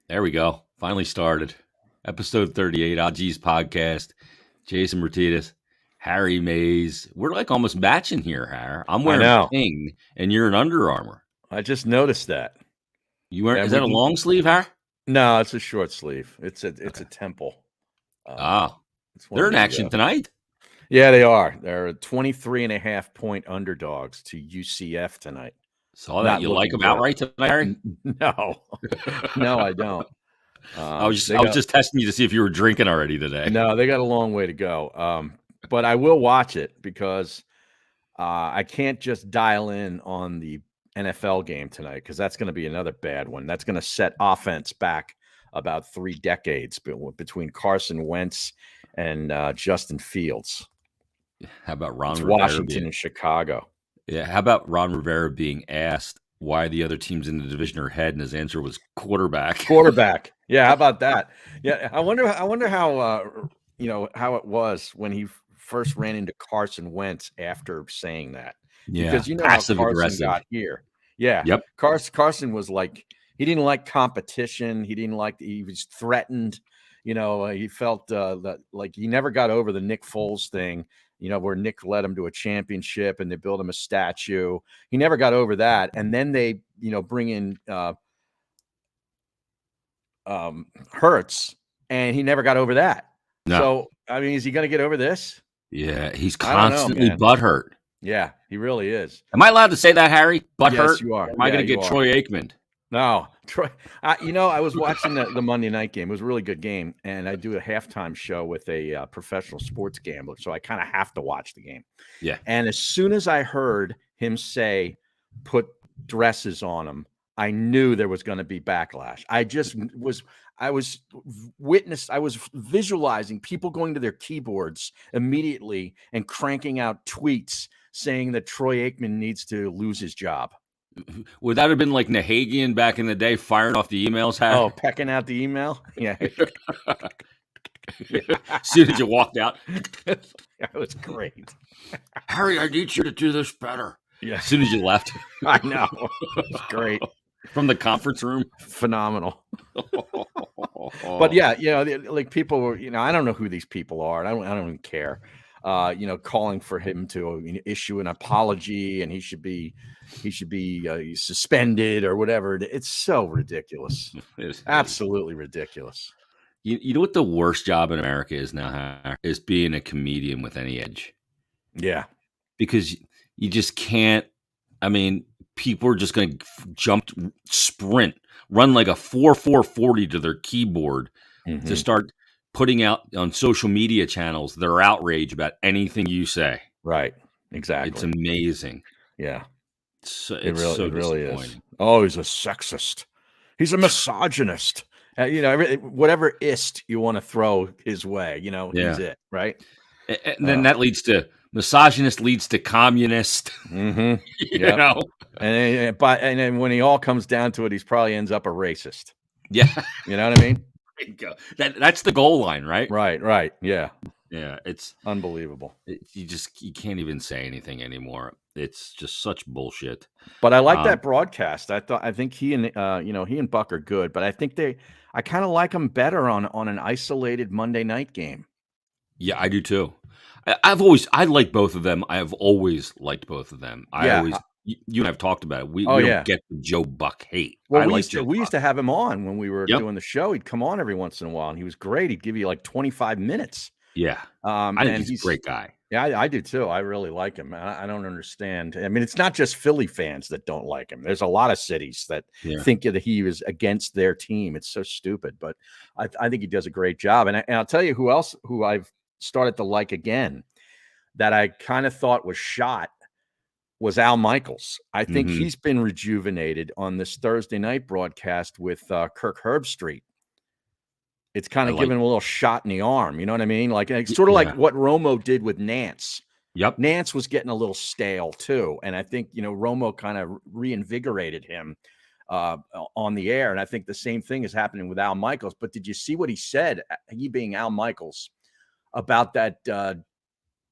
There we go. Finally started. Episode 38, OG's podcast. Jason Martinez, Harry Mays. We're like almost matching here, Harry. I'm I wearing know. Ping, and you're in Under Armour. I just noticed that. You wearing? Is that a long sleeve, Harry? No, it's a short sleeve. It's a temple. They're in action tonight. Yeah, they are. They're 23.5-point underdogs to UCF tonight. Saw that. You like them outright tonight, Harry? No, no, I don't. I was just testing you to see if you were drinking already today. No, they got a long way to go. But I will watch it because I can't just dial in on the NFL game tonight because that's going to be another bad one. That's going to set offense back about 3 decades between Carson Wentz and Justin Fields. How about Ron Rivera Washington and Chicago? Yeah. How about Ron Rivera being asked why the other teams in the division are ahead, and his answer was quarterback. Quarterback. Yeah. How about that? Yeah. I wonder how how it was when he first ran into Carson Wentz after saying that. Yeah. Because you know passive how Carson aggressive got here. Yeah. Yep. Carson was like, he didn't like competition. He was threatened. He felt that like he never got over the Nick Foles thing, where Nick led him to a championship and they built him a statue. He never got over that. And then they, bring in Hurts, and he never got over that. No. So, I mean, is he going to get over this? Yeah, he's constantly butthurt. Yeah, he really is. Am I allowed to say that, Harry? Butthurt? Yes, you are. Am I going to get Troy Aikman? No, Troy. I was watching the Monday night game. It was a really good game, and I do a halftime show with a professional sports gambler, so I kind of have to watch the game. Yeah. And as soon as I heard him say, "Put dresses on them," I knew there was going to be backlash. I was visualizing people going to their keyboards immediately and cranking out tweets saying that Troy Aikman needs to lose his job. Would that have been like Nahagian back in the day, firing off the emails? Harry? Oh, pecking out the email? Yeah. As soon as you walked out. That was great. Harry, I need you to do this better. Yeah. As soon as you left. I know. It was great. From the conference room. Phenomenal. But yeah, like people were, I don't know who these people are. I don't even care. Calling for him to issue an apology and he should be suspended or whatever. It's so ridiculous. Absolutely ridiculous. You know what the worst job in America is now, is being a comedian with any edge. Yeah. Because you just can't. I mean, people are just going to sprint, run like a 4.40 to their keyboard to start putting out on social media channels their outrage about anything you say. Right. Exactly. It's amazing. Yeah. It really is. Oh, he's a sexist. He's a misogynist. Whatever ist you want to throw his way, he's it, right? And then that leads to misogynist, leads to communist. Mm-hmm. You know, and then when he all comes down to it, he probably ends up a racist. Yeah, you know what I mean. There you go. That's the goal line, right? Right. Yeah. It's unbelievable. You can't even say anything anymore. It's just such bullshit. But I like that broadcast. I think he and Buck are good, but I think I kind of like them better on an isolated Monday night game. Yeah, I do too. I like both of them. I have always liked both of them. You and I have talked about it. We don't get the Joe Buck hate. Well, we used to have him on when we were doing the show. He'd come on every once in a while, and he was great. He'd give you like 25 minutes. Yeah. I think he's a great guy. Yeah, I do too. I really like him. I don't understand. I mean, it's not just Philly fans that don't like him. There's a lot of cities that think that he was against their team. It's so stupid, but I think he does a great job. And I'll tell you who I've started to like again that I kind of thought was shot was Al Michaels. I think he's been rejuvenated on this Thursday night broadcast with Kirk Herbstreit. It's kind of giving him a little shot in the arm. You know what I mean? Like sort of like what Romo did with Nance. Yep. Nance was getting a little stale too. And I think, Romo kind of reinvigorated him on the air. And I think the same thing is happening with Al Michaels. But did you see what he said, he being Al Michaels, about that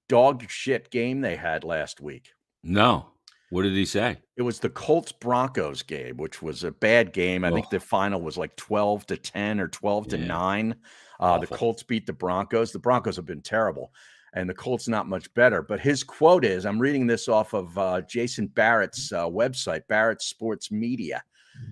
dog shit game they had last week? No. What did he say? It was the Colts Broncos game, which was a bad game. I think the final was like 12-10 or 12-9. The Colts beat the Broncos. The Broncos have been terrible, and the Colts not much better. But his quote is, I'm reading this off of Jason Barrett's website, Barrett Sports Media,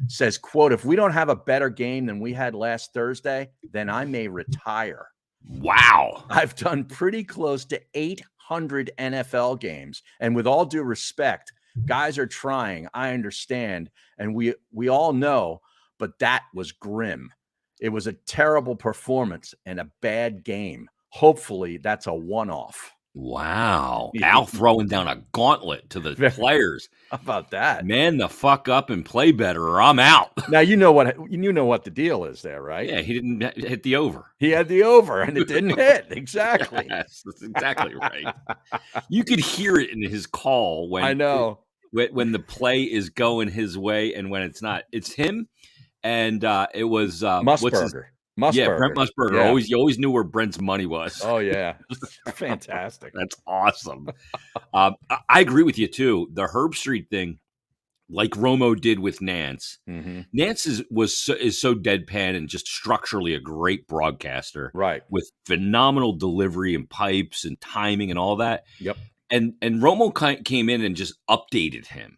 says, quote, "If we don't have a better game than we had last Thursday, then I may retire." Wow. I've done pretty close to 800 NFL games, and with all due respect, guys are trying. I understand, and we all know, but that was grim. It was a terrible performance and a bad game. Hopefully, that's a one-off. Wow. Al throwing down a gauntlet to the players. How about that? Man the fuck up and play better or I'm out. Now you know what the deal is there, right? Yeah, he didn't hit the over. He had the over and it didn't hit. Exactly. Yes, that's exactly right. You could hear it in his call when I know. When the play is going his way and when it's not. It's him and it was Musburger. Yeah, Brent Musburger. Yeah. You always knew where Brent's money was. Oh, yeah. Fantastic. That's awesome. I agree with you, too. The Herb Street thing, like Romo did with Nance. Mm-hmm. Nance is so deadpan and just structurally a great broadcaster. Right. With phenomenal delivery and pipes and timing and all that. Yep. And Romo came in and just updated him.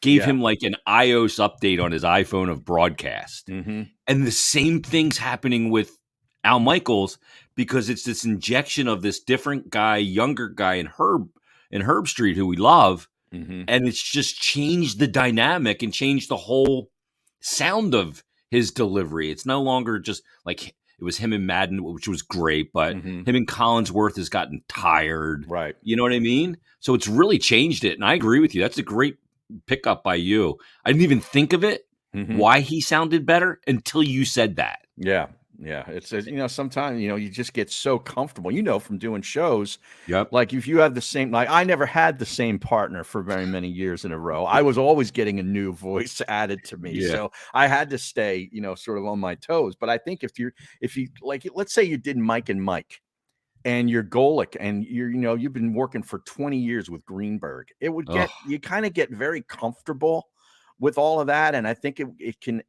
Gave him like an iOS update on his iPhone of broadcast. Mm-hmm. And the same thing's happening with Al Michaels because it's this injection of this different guy, younger guy in Herb Street who we love. Mm-hmm. And it's just changed the dynamic and changed the whole sound of his delivery. It's no longer just like it was him and Madden, which was great, but him and Collinsworth has gotten tired. Right. You know what I mean? So it's really changed it. And I agree with you. That's a great pickup by you. I didn't even think of it, why he sounded better until you said that. Yeah. Yeah. It's, sometimes, you just get so comfortable, from doing shows. Yep. Like if you have the same, like I never had the same partner for very many years in a row. I was always getting a new voice added to me. Yeah. So I had to stay, sort of on my toes. But I think if you like, let's say you did Mike and Mike and you're Golick and you've been working for 20 years with Greenberg, it would you kind of get very comfortable with all of that. And I think it can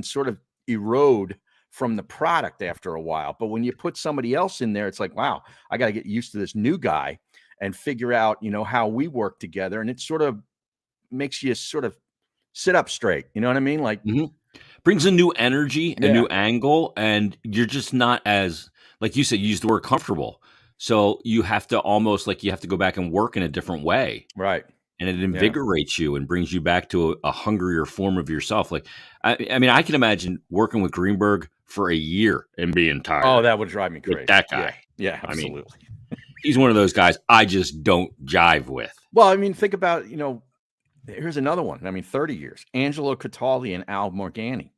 sort of erode from the product after a while. But when you put somebody else in there, it's like, wow, I got to get used to this new guy and figure out, how we work together. And it sort of makes you sort of sit up straight. You know what I mean? Like brings a new energy, a new angle, and you're just not as, like you said, you used the word comfortable. So you have to almost you have to go back and work in a different way. Right. And it invigorates you and brings you back to a hungrier form of yourself. Like, I mean, I can imagine working with Greenberg for a year and being tired. Oh, that would drive me crazy. With that guy. Yeah, absolutely. I mean, he's one of those guys I just don't jive with. Well, I mean, think about, here's another one. I mean, 30 years. Angelo Cataldi and Al Morgani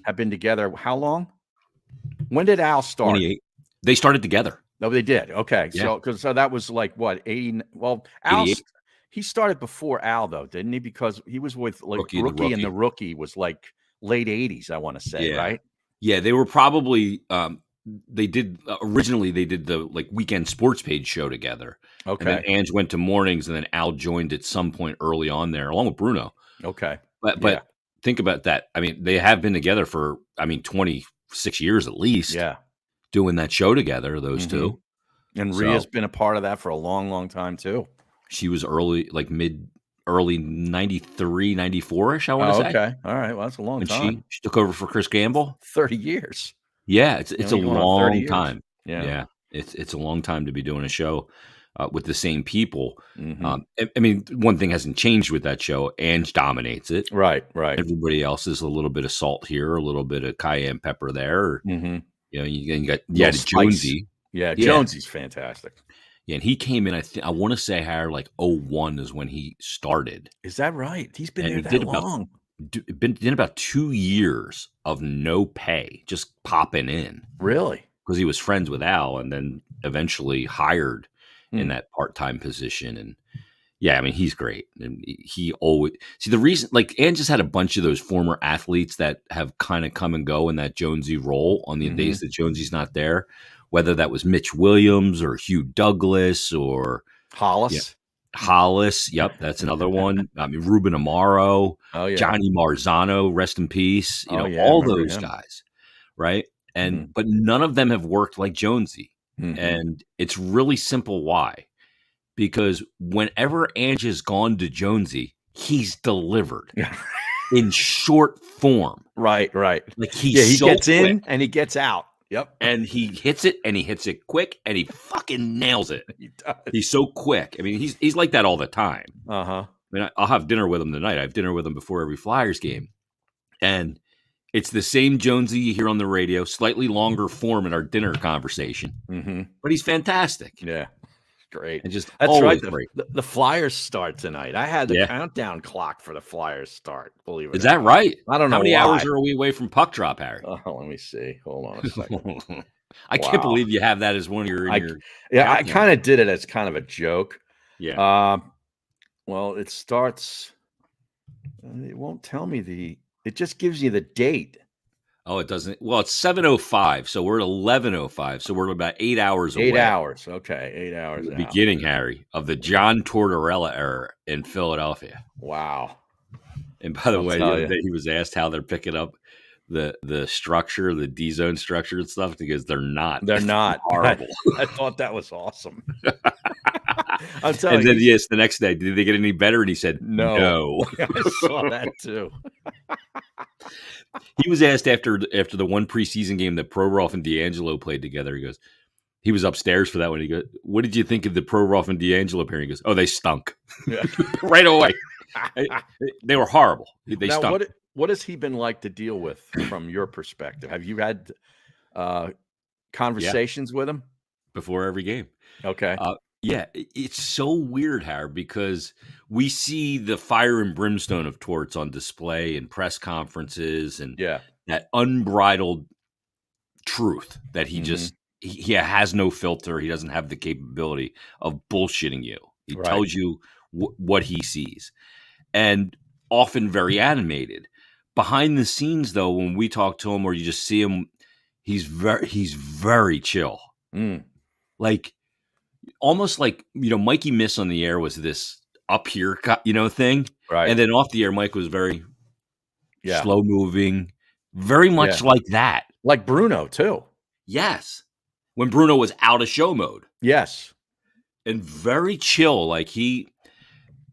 have been together. How long? When did Al start? 28. They started together. No, they did. Okay. Yeah. So that was like what, 80? Well, Al, he started before Al though, didn't he? Because he was with Rookie and the Rookie was like late 80s, I want to say, right? Yeah, they were probably originally they did the weekend sports page show together. Okay. And then Ange went to mornings and then Al joined at some point early on there along with Bruno. Okay. But think about that. I mean, they have been together for 26 years at least. Yeah. Doing that show together, those two. And Rhea's been a part of that for a long, long time too. She was early 93, 94-ish, I want to say. Okay. All right. Well, that's a long time. She took over for Chris Gamble. 30 years. Yeah, it's a long time. Yeah. It's a long time to be doing a show with the same people. I mean, one thing hasn't changed with that show. Ange dominates it. Right. Everybody else is a little bit of salt here, a little bit of cayenne pepper there. You got Jonesy. Yeah, Jonesy's fantastic. Yeah, and he came in, I want to say, Howard, 01 is when he started. Is that right? He's been there that long. Did about 2 years of no pay, just popping in. Really? Because he was friends with Al and then eventually hired in that part-time position. And yeah, I mean, he's great. And he always the reason, Ange just had a bunch of those former athletes that have kind of come and go in that Jonesy role on the days that Jonesy's not there, whether that was Mitch Williams or Hugh Douglas or Hollis. Hollis, yep, that's another one. I mean, Ruben Amaro, Oh yeah. Johnny Marzano, rest in peace. Oh yeah. I All remember those him. guys, right? Mm-hmm. But none of them have worked like Jonesy, Mm-hmm. and it's really simple why. Because whenever Ange has gone to Jonesy, he's delivered in short form. Right. Like he's he so gets quick, in and he gets out. Yep. and he hits it, and he hits it quick, and he fucking nails it. He does. He's so quick. I mean, he's like that all the time. Uh-huh. I mean, I'll have dinner with him tonight. I have dinner with him before every Flyers game, and it's the same Jonesy you hear on the radio, slightly longer form in our dinner conversation. Mm-hmm. But he's fantastic. Yeah. Great. And just That's always right. great. The Flyers start tonight. I had the countdown clock for the Flyers start. Believe it. Is that right? I don't know. How many hours are we away from puck drop, Harry? Oh, let me see. Hold on a second. I can't believe you have that as one of your. Yeah, I kind of did it as kind of a joke. Yeah. Well, it starts. It won't tell me it just gives you the date. Oh, it doesn't. Well, it's 7:05, so we're at 11:05, so we're about 8 hours away. 8 hours, okay, 8 hours. The beginning, Harry, of the John Tortorella era in Philadelphia. Wow! And by the way, the other day he was asked how they're picking up the structure, the D zone structure and stuff, because they're not. They're not horrible. I thought that was awesome. I'm telling and then yes, the next day, did they get any better? And he said, "No." I saw that too. He was asked after the one preseason game that Provorov and D'Angelo played together. He was upstairs for that one. He goes, "What did you think of the Provorov and D'Angelo pairing?" He goes, "Oh, they stunk." Yeah. Right away. They were horrible. They stunk. What has he been like to deal with from your perspective? Have you had conversations with him before every game? Okay. Yeah, it's so weird, Harry, because we see the fire and brimstone of Torts on display in press conferences and that unbridled truth that he just he has no filter. He doesn't have the capability of bullshitting you. He tells you what he sees, and often very animated. Behind the scenes, though, when we talk to him or you just see him, he's very chill. Like almost like, Mikey Miss on the air was this up here, thing. Right. And then off the air, Mike was very slow moving, very much like that. Like Bruno, too. Yes. When Bruno was out of show mode. Yes. And very chill. Like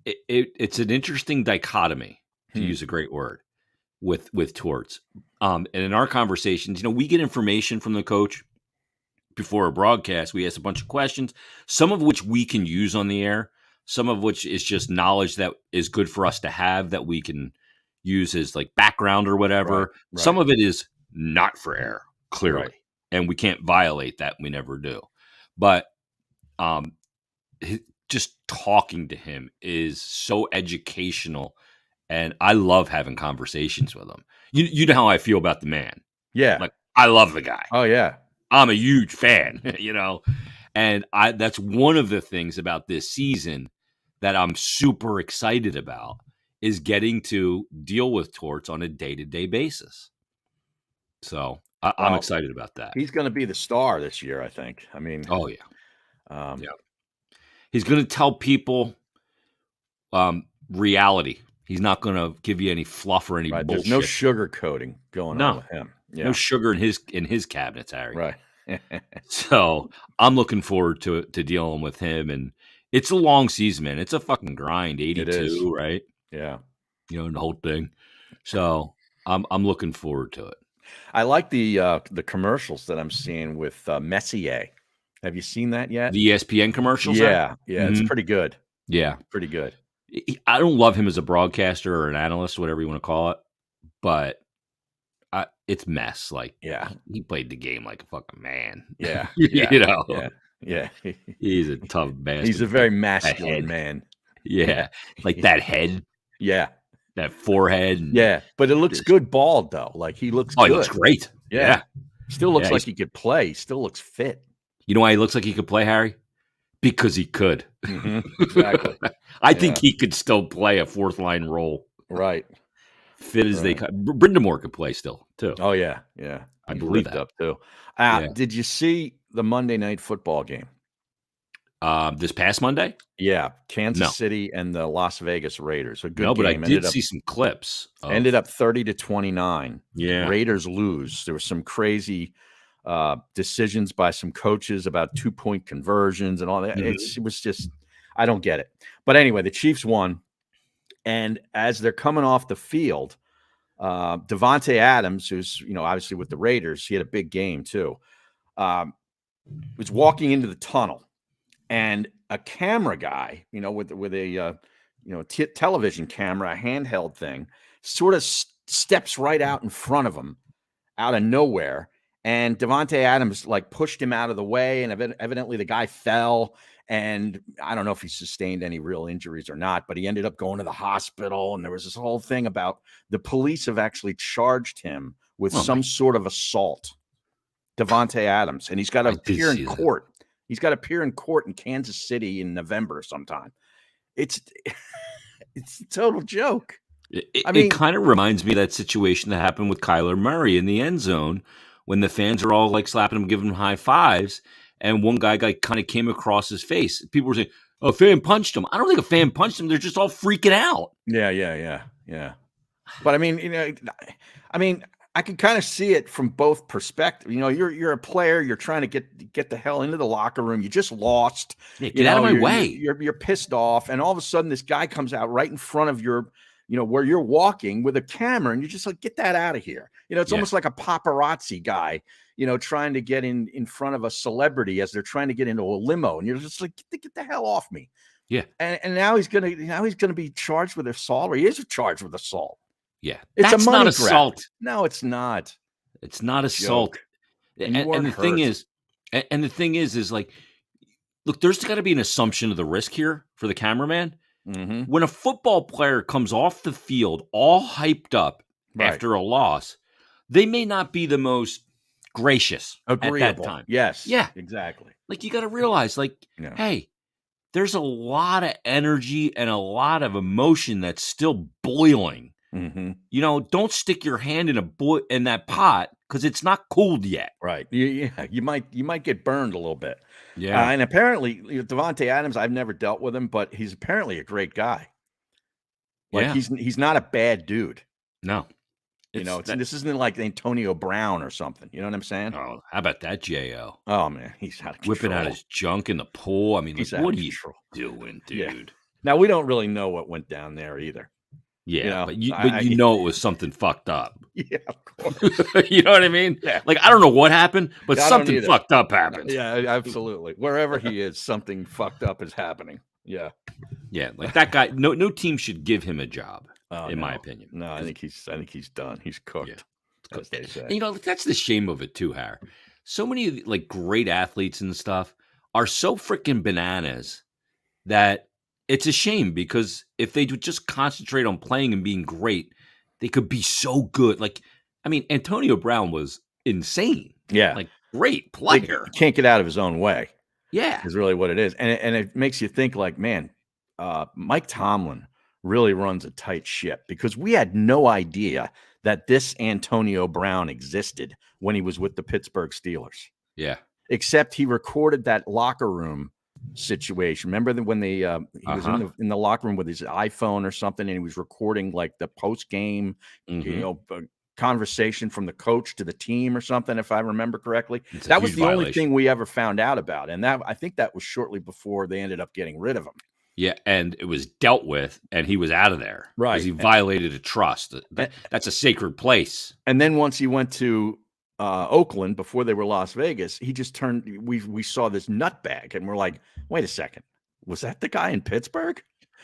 it's an interesting dichotomy, to use a great word, with Torts. And in our conversations, we get information from the coach before a broadcast. We ask a bunch of questions, some of which we can use on the air, some of which is just knowledge that is good for us to have that we can use as like background or whatever. Right. Some of it is not for air, clearly, and we can't violate that. We never do. But just talking to him is so educational, and I love having conversations with him. You know how I feel about the man. Yeah. Like, I love the guy. Oh, yeah. I'm a huge fan, and that's one of the things about this season that I'm super excited about is getting to deal with Torts on a day-to-day basis. So I'm excited about that. He's going to be the star this year, I think. I mean, oh yeah. He's going to tell people reality. He's not going to give you any fluff or any bullshit. There's no sugarcoating going on with him. Yeah. No sugar in his cabinets, Harry. Right. So I'm looking forward to dealing with him, and it's a long season, man. It's a fucking grind. 82, right? Yeah. The whole thing. So I'm looking forward to it. I like the commercials that I'm seeing with Messier. Have you seen that yet? The ESPN commercials? Yeah. It's pretty good. Yeah. Pretty good. I don't love him as a broadcaster or an analyst, whatever you want to call it, but it's mess. Like, he played the game like a fucking man. Yeah. Yeah. He's a tough bastard. He's a very masculine man. Yeah. Like that head. Yeah. That forehead. Yeah. But it looks good bald, though. Like, he looks good. He looks great. Yeah. Still looks like he could play. Still looks fit. You know why he looks like he could play, Harry? Because he could. Exactly. I think he could still play a fourth line role. Right. Fit as they could. Brindamore could play still, too. Oh, yeah. Yeah. I believe that. Up, too. Did you see the Monday Night Football game? This past Monday? Yeah, Kansas No. City and the Las Vegas Raiders. A good No, but I game. did see some clips Ended of up 30-29. Yeah. Raiders lose. There were some crazy decisions by some coaches about 2-point conversions and all that. It was just, I don't get it. But anyway, the Chiefs won. And as they're coming off the field, Devontae Adams, who's, obviously with the Raiders, he had a big game too, was walking into the tunnel. And a camera guy, with a television camera, a handheld thing, sort of steps right out in front of him, out of nowhere. And Devontae Adams pushed him out of the way, and evidently the guy fell. And I don't know if he sustained any real injuries or not, but he ended up going to the hospital. And there was this whole thing about the police have actually charged him with some sort of assault, Devontae Adams, and he's got to appear in court. He's got to appear in court in Kansas City in November sometime. It's a total joke. It kind of reminds me of that situation that happened with Kyler Murray in the end zone when the fans are all slapping him, giving him high fives, and one guy kind of came across his face. People were saying, "Oh, a fan punched him." I don't think a fan punched him. They're just all freaking out. Yeah. But I can kind of see it from both perspectives. You're a player. You're trying to get the hell into the locker room. You just lost. Yeah, get out of my way. You're pissed off, and all of a sudden, this guy comes out right in front of your, where you're walking with a camera, and you're just like, get that out of here. It's almost like a paparazzi guy, trying to get in front of a celebrity as they're trying to get into a limo, and you're just like, get the hell off me. Yeah. And now he's gonna be charged with assault, or he is charged with assault. Yeah, that's not assault. No, it's not. It's not assault. And the thing is, look, there's got to be an assumption of the risk here for the cameraman. Mm-hmm. When a football player comes off the field all hyped up after a loss, they may not be the most gracious agreeable at that time. Yes. Yeah. Exactly. You got to realize, hey, there's a lot of energy and a lot of emotion that's still boiling. Mm-hmm. Don't stick your hand in that pot because it's not cooled yet. Right. You might get burned a little bit. Yeah. And apparently, Devontae Adams, I've never dealt with him, but he's apparently a great guy. He's not a bad dude. No. This isn't like Antonio Brown or something. You know what I'm saying? Oh, how about that, J.O.? Oh man, he's out of control. Whipping out his junk in the pool. I mean, what are you doing, dude? Yeah. Now we don't really know what went down there either. Yeah, but you know it was something fucked up. Yeah, of course. You know what I mean? Yeah. I don't know what happened, but something fucked up happened. Yeah, absolutely. Wherever he is, something fucked up is happening. Yeah. Yeah, that guy. No team should give him a job, in my opinion. No, I think he's done. He's cooked. Yeah. As they say. That's the shame of it too, Harry. So many great athletes and stuff are so freaking bananas that it's a shame, because if they would just concentrate on playing and being great, they could be so good. Antonio Brown was insane. Yeah. Great player. He can't get out of his own way. Yeah. Is really what it is. And it makes you think man, Mike Tomlin really runs a tight ship, because we had no idea that this Antonio Brown existed when he was with the Pittsburgh Steelers. Yeah. Except he recorded that locker room situation. Remember when he was in the locker room with his iPhone or something, and he was recording the post game, conversation from the coach to the team or something, if I remember correctly. That was the only thing we ever found out about, and I think that was shortly before they ended up getting rid of him. Yeah, and it was dealt with, and he was out of there, right? Because he violated a trust. That's a sacred place. And then once he went to Oakland, before they were Las Vegas, he just turned. We saw this nutbag, and we're like, wait a second, was that the guy in Pittsburgh?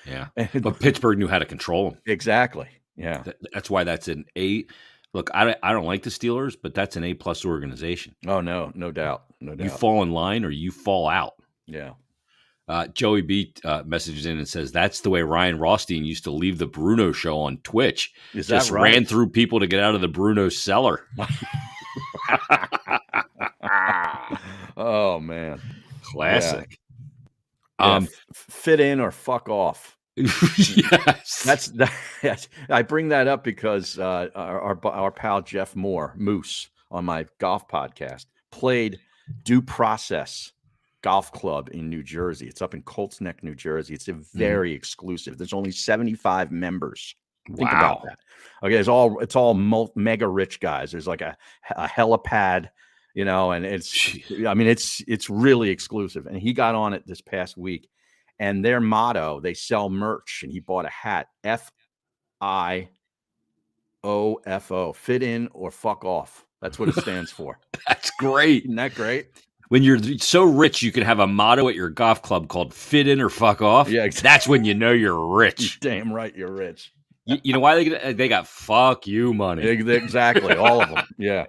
Yeah, but Pittsburgh knew how to control him. Exactly. Yeah, that's why that's an A. Look, I don't like the Steelers, but that's an A+ organization. Oh no doubt. You fall in line or you fall out. Yeah. Joey B messages in and says that's the way Ryan Rothstein used to leave the Bruno show on Twitch. Is that just right? Ran through people to get out of the Bruno cellar. Oh man, classic. Yeah. Fit in or fuck off. Yes, that's I bring that up because our pal Jeff Moore, Moose, on my golf podcast, played Due Process golf club in New Jersey. It's up in Colts Neck, New Jersey. It's a very exclusive. There's only 75 members. Think about that. Okay, it's all mega rich guys. There's like a helipad, and it's really exclusive. And he got on it this past week, and their motto, they sell merch, and he bought a hat, FIOFO, fit in or fuck off. That's what it stands for. That's great. Isn't that great? When you're so rich, you can have a motto at your golf club called "Fit in or fuck off." Yeah, exactly. That's when you know you're rich. You're damn right, you're rich. You know why they got fuck you money? Exactly, all of them. Yeah.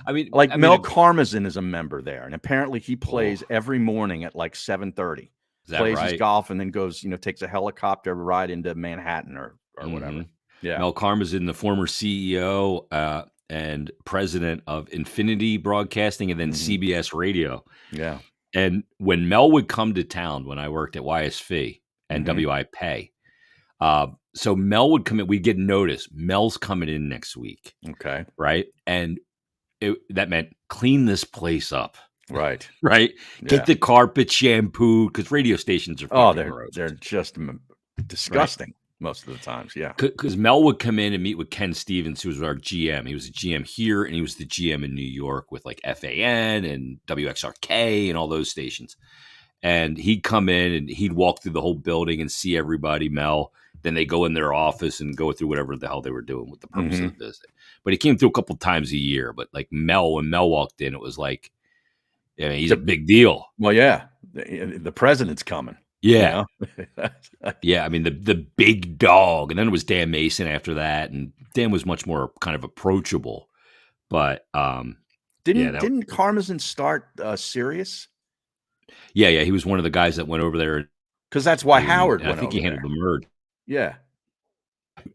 Mel Karmazin is a member there, and apparently he plays every morning at like 7:30. Plays his golf and then goes, takes a helicopter ride into Manhattan or whatever. Yeah. Mel Karmazin, the former CEO and president of Infinity Broadcasting and then CBS Radio. Yeah. And when Mel would come to town, when I worked at YSV and WI Pay, so Mel would come in, we'd get notice. Mel's coming in next week. Okay. Right. And that meant clean this place up. Right. Right. Get the carpet shampooed because radio stations are they're just disgusting most of the times. Yeah. Because Mel would come in and meet with Ken Stevens, who was our GM. He was a GM here and he was the GM in New York with like FAN and WXRK and all those stations. And he'd come in and he'd walk through the whole building and see everybody, Mel. Then they go in their office and go through whatever the hell they were doing with the purpose of the visit. But he came through a couple times a year. But like when Mel walked in, it was like, he's a big deal. Well, yeah. The president's coming. Yeah. Yeah. I mean, the big dog. And then it was Dan Mason after that. And Dan was much more kind of approachable. But didn't Karmazin start Sirius? Yeah. He was one of the guys that went over there. Because that's why Howard went over there. I think he handled the merge. Yeah.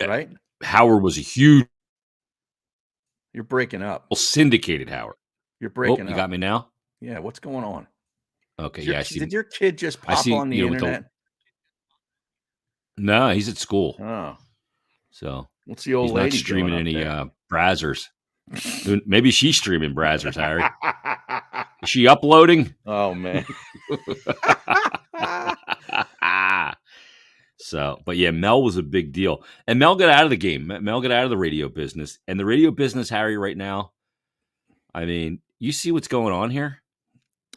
Right? Howard was a huge. You're breaking up. Well, syndicated Howard. You're breaking up. You got me now? Yeah. What's going on? Okay. Did your kid just pop on the internet? No, he's at school. Oh. So what's the old lady not streaming any there? Brazzers. Maybe she's streaming Brazzers, Harry. Is she uploading? Oh, man. So, but yeah, Mel was a big deal. And Mel got out of the game. Mel got out of the radio business. And the radio business, Harry, right now, I mean, you see what's going on here?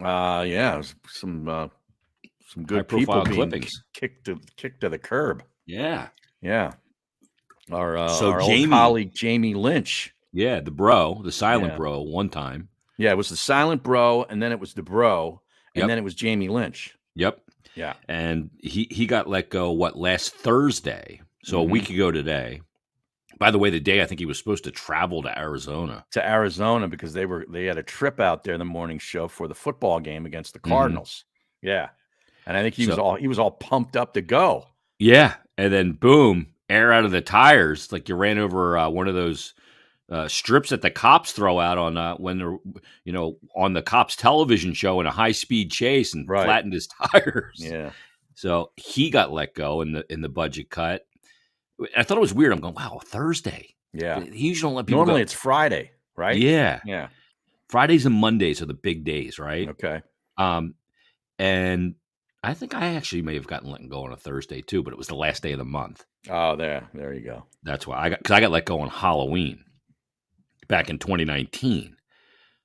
Yeah, some good people being kicked to the curb. Yeah. Yeah. Our old colleague, Jamie Lynch. Yeah, the silent bro one time. Yeah, it was the silent bro, and then it was the bro, and then it was Jamie Lynch. Yep. Yeah. And he got let go, last Thursday? So a week ago today. By the way, the day I think he was supposed to travel to Arizona. Because they had a trip out there, the morning show for the football game against the Cardinals. Yeah. And I think he was all pumped up to go. Yeah. And then boom, air out of the tires. Like you ran over one of those strips that the cops throw out on when they're, on the cops television show in a high speed chase and flattened his tires. Yeah. So he got let go in the budget cut. I thought it was weird. I'm going, wow, Thursday. Yeah. He usually don't let people Normally go. It's Friday, right? Yeah. Yeah. Fridays and Mondays are the big days, right? Okay. And I think I actually may have gotten let go on a Thursday too, but it was the last day of the month. Oh, there you go. That's why I got let go on Halloween back in 2019.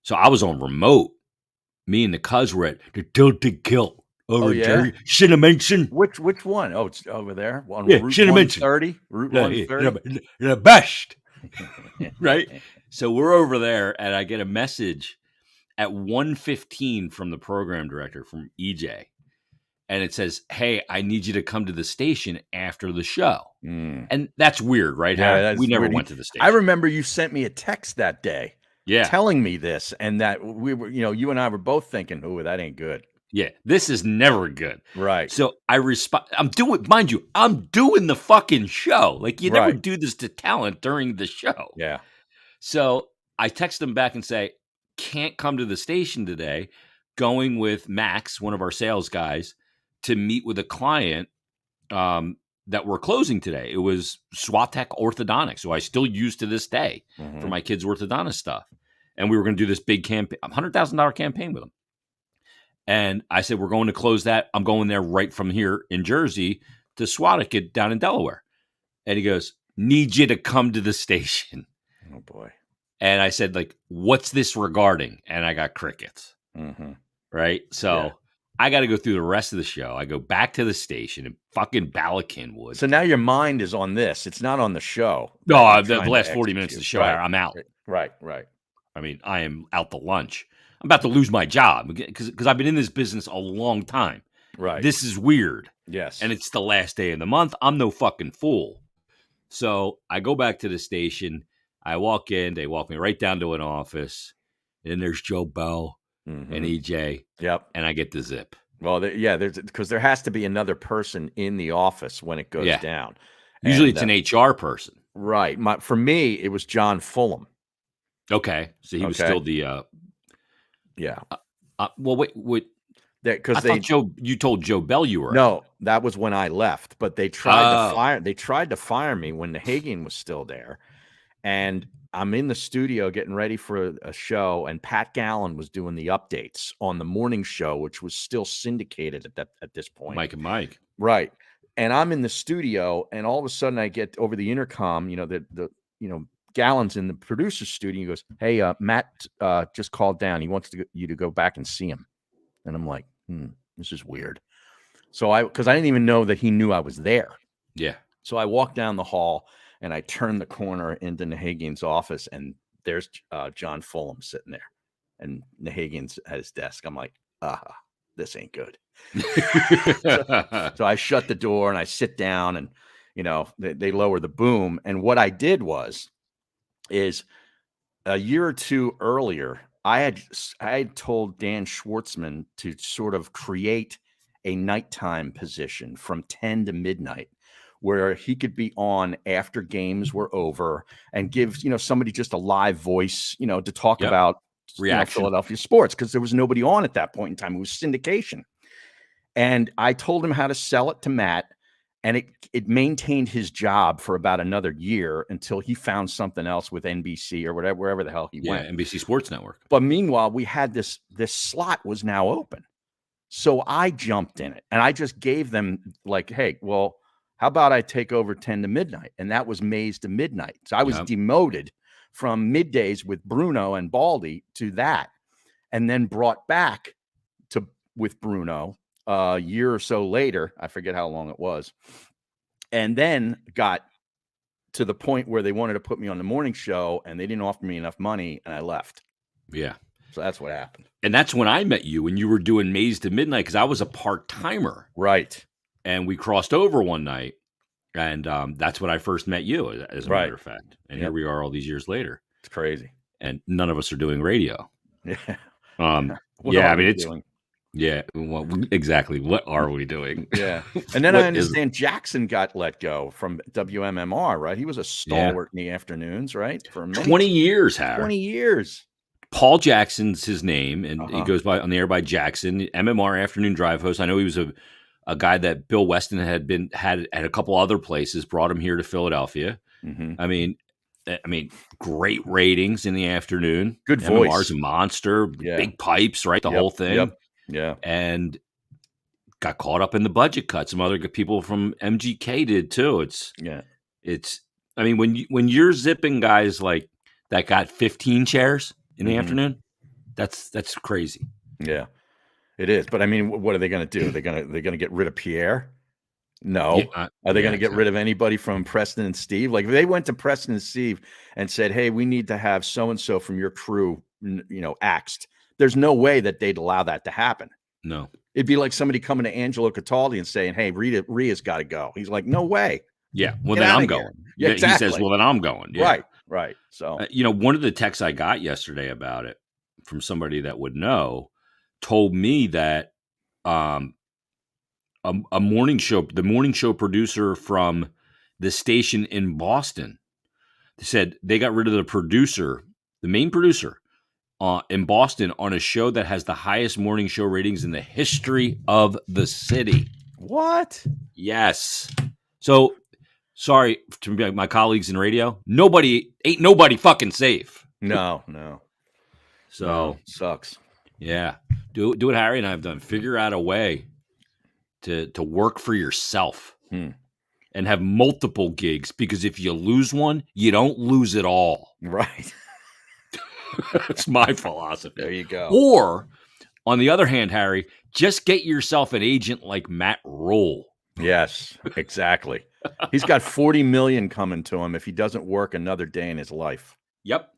So I was on remote. Me and the cuz were at the Delta Kilt over Jerry. Should have mentioned. Which one? Oh, it's over there. On Route 130? Route 130? The best. Right? So we're over there, and I get a message at 1:15 from the program director, from EJ. And it says, hey, I need you to come to the station after the show. And that's weird, right? Yeah, we never went to the station. I remember you sent me a text that day. Yeah. Telling me this, and that we were, you and I were both thinking, oh, that ain't good. Yeah, this is never good. Right. So I respond. I'm doing the fucking show. Like you never do this to talent during the show. Yeah. So I text them back and say, can't come to the station today. Going with Max, one of our sales guys, to meet with a client that we're closing today. It was Swatek Orthodontics, who I still use to this day for my kids' orthodontist stuff. And we were going to do this big campaign, $100,000 campaign with them. And I said, we're going to close that. I'm going there right from here in Jersey to Swatic down in Delaware. And he goes, need you to come to the station. Oh, boy. And I said, like, what's this regarding? And I got crickets. Mm-hmm. Right? So I got to go through the rest of the show. I go back to the station in fucking Ballackinwood. So now your mind is on this. It's not on the show. No, the last 40 minutes of the show, right. I'm out. Right. I mean, I am out to lunch. I'm about to lose my job because I've been in this business a long time. Right. This is weird. Yes. And it's the last day of the month. I'm no fucking fool. So I go back to the station. I walk in. They walk me right down to an office. And there's Joe Bell and EJ. Yep. And I get the zip. Well, there's because there has to be another person in the office when it goes down. Usually it's an HR person. Right. For me, it was John Fulham. Okay. So he was still the well, wait. Because you told Joe Bell you were. No, that was when I left. But they tried to fire me when Nahagian was still there. And I'm in the studio getting ready for a show, and Pat Gallen was doing the updates on the morning show, which was still syndicated at this point. Mike and Mike. Right. And I'm in the studio, and all of a sudden I get over the intercom, Gallen's in the producer's studio. He goes, hey, Matt just called down. He wants you to go back and see him. And I'm like, this is weird. So because I didn't even know that he knew I was there. Yeah. So I walked down the hall and I turned the corner into Nahagian's office, and there's John Fulham sitting there, and Nahagian's at his desk. I'm like, this ain't good. So I shut the door and I sit down, and they lower the boom. And what I did is a year or two earlier, I had told Dan Schwartzman to sort of create a nighttime position from 10 to midnight, where he could be on after games were over and give somebody just a live voice, to talk about Philadelphia sports, because there was nobody on at that point in time. It was syndication. And I told him how to sell it to Matt, and it maintained his job for about another year until he found something else with NBC or wherever the hell he went. NBC Sports Network. But meanwhile, we had this slot was now open. So I jumped in it, and I just gave them like, hey, well, how about I take over 10 to midnight? And that was Mays to midnight. So I was demoted from middays with Bruno and Baldy to that, and then brought back with Bruno a year or so later. I forget how long it was. And then got to the point where they wanted to put me on the morning show, and they didn't offer me enough money, and I left. Yeah. So that's what happened. And that's when I met you, when you were doing Mays to Midnight, because I was a part-timer. Right. And we crossed over one night, and that's when I first met you, as a matter of fact. And here we are all these years later. It's crazy. And none of us are doing radio. Yeah. I mean, it's doing? Well, exactly. What are we doing? Yeah. And then I understand Jackson got let go from WMMR, right? He was a stalwart in the afternoons, right? For 20 years, Harry. 20 years. Paul Jackson's his name, and he goes by on the air by Jackson. MMR afternoon drive host. I know he was a guy that Bill Weston had at a couple other places, brought him here to Philadelphia. Mm-hmm. I mean, great ratings in the afternoon. Good voice. MMR's a monster. Big pipes, right? The whole thing. Yep. Yeah. And got caught up in the budget cut. Some other people from MGK did too. I mean, when you're zipping guys like that got 15 chairs in the afternoon, that's crazy. Yeah, it is. But I mean, what are they going to do? They're going to get rid of Pierre? No. Are they going to get rid of anybody from Preston and Steve? Like if they went to Preston and Steve and said, hey, we need to have so-and-so from your crew, axed. There's no way that they'd allow that to happen. No. It'd be like somebody coming to Angelo Cataldi and saying, hey, Rhea's got to go. He's like, no way. Yeah. Well, then I'm going. Yeah, exactly. He says, well, then I'm going. Yeah. Right. So, one of the texts I got yesterday about it from somebody that would know told me that the morning show producer from the station in Boston said they got rid of the main producer in Boston on a show that has the highest morning show ratings in the history of the city. What? Yes. So, sorry to my colleagues in radio. Ain't nobody fucking safe. No. So sucks. Yeah. Do what Harry and I have done. Figure out a way to work for yourself and have multiple gigs, because if you lose one, you don't lose it all. Right. That's my philosophy. There you go. Or, on the other hand, Harry, just get yourself an agent like Matt Rule. Yes, exactly. He's got $40 million coming to him if he doesn't work another day in his life. Yep.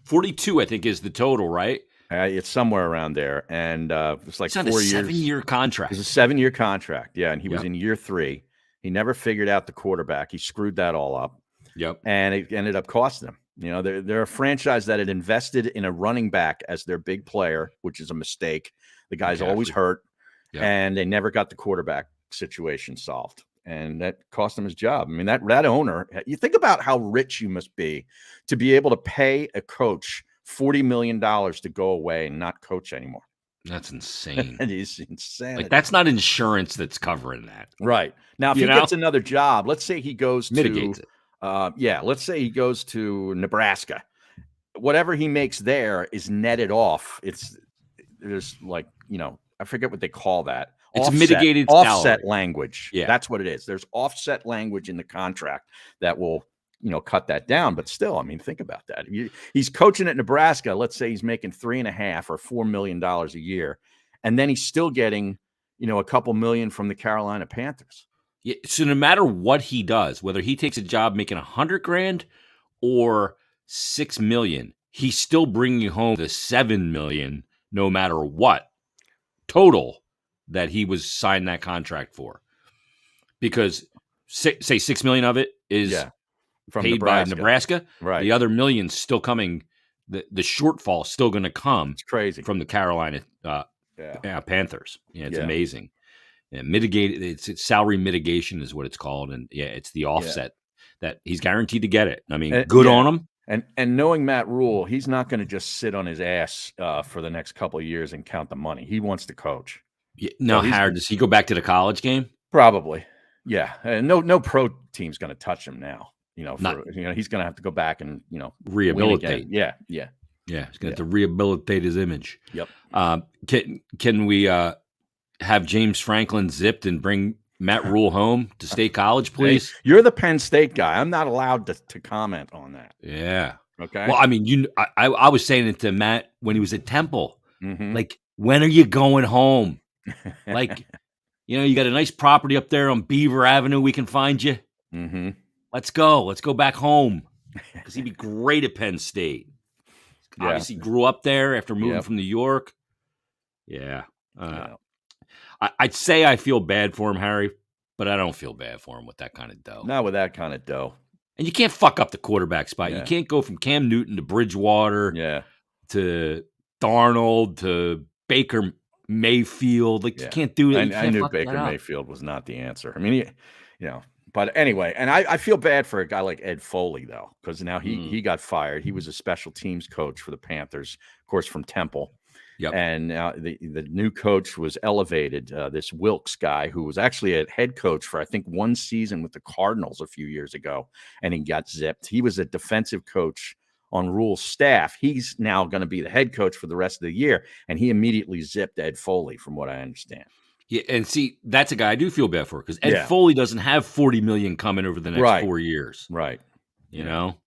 42, I think, is the total, right? It's somewhere around there. And it's like 4 years. 7-year contract. It's a 7-year contract. Yeah. And he was in year 3. He never figured out the quarterback. He screwed that all up. Yep. And it ended up costing him. You know, they're a franchise that had invested in a running back as their big player, which is a mistake. The guy's always hurt. Yep. And they never got the quarterback situation solved. And that cost him his job. I mean, that owner, you think about how rich you must be to be able to pay a coach $40 million to go away and not coach anymore. That's insane. It is insane. Like, that's not insurance that's covering that. Right. Now, if he gets another job, let's say he goes mitigates it. Let's say he goes to Nebraska. Whatever he makes there is netted off. There's like, I forget what they call that. It's mitigated offset language. Yeah. That's what it is. There's offset language in the contract that will, cut that down. But still, I mean, think about that. He's coaching at Nebraska. Let's say he's making $3.5 or $4 million a year. And then he's still getting, a couple million from the Carolina Panthers. Yeah. So no matter what he does, whether he takes a job making $100,000 or $6 million, he's still bringing home the $7 million, no matter what total that he was signed that contract for, because say $6 million of it is from paid by Nebraska. Right. The other million's still coming. The shortfall is still going to come. It's crazy from the Carolina Panthers. Yeah, it's amazing. Yeah, it's salary mitigation is what it's called, and it's the offset that he's guaranteed to get it. I mean, good on him. And knowing Matt Rule, he's not going to just sit on his ass for the next couple of years and count the money. He wants to coach. Yeah, now, Howard, does he go back to the college game? Probably. Yeah. And no pro team's going to touch him now. He's going to have to go back and, rehabilitate. Yeah. He's going to have to rehabilitate his image. Yep. Can we have James Franklin zipped and bring Matt Rule home to State College, please? Hey, you're the Penn State guy. I'm not allowed to comment on that. Yeah. Okay. Well, I mean, I was saying it to Matt when he was at Temple. Mm-hmm. Like, when are you going home? Like, you got a nice property up there on Beaver Avenue. We can find you. Mm-hmm. Let's go. Let's go back home, because he'd be great at Penn State. Obviously, grew up there after moving from New York. Yeah. I'd say I feel bad for him, Harry, but I don't feel bad for him with that kind of dough. Not with that kind of dough. And you can't fuck up the quarterback spot. You can't go from Cam Newton to Bridgewater to Darnold to Baker Mayfield. Like, you can't do that. I knew Baker Mayfield was not the answer. I mean, but anyway, and I feel bad for a guy like Ed Foley, though, because now he got fired. He was a special teams coach for the Panthers, of course, from Temple. Yep. And now the new coach was elevated, this Wilkes guy, who was actually a head coach for, I think, one season with the Cardinals a few years ago, and he got zipped. He was a defensive coach on Rule's staff. He's now going to be the head coach for the rest of the year, and he immediately zipped Ed Foley, from what I understand. Yeah, and see, that's a guy I do feel bad for, because Ed Foley doesn't have $40 million coming over the next 4 years. Right. You know?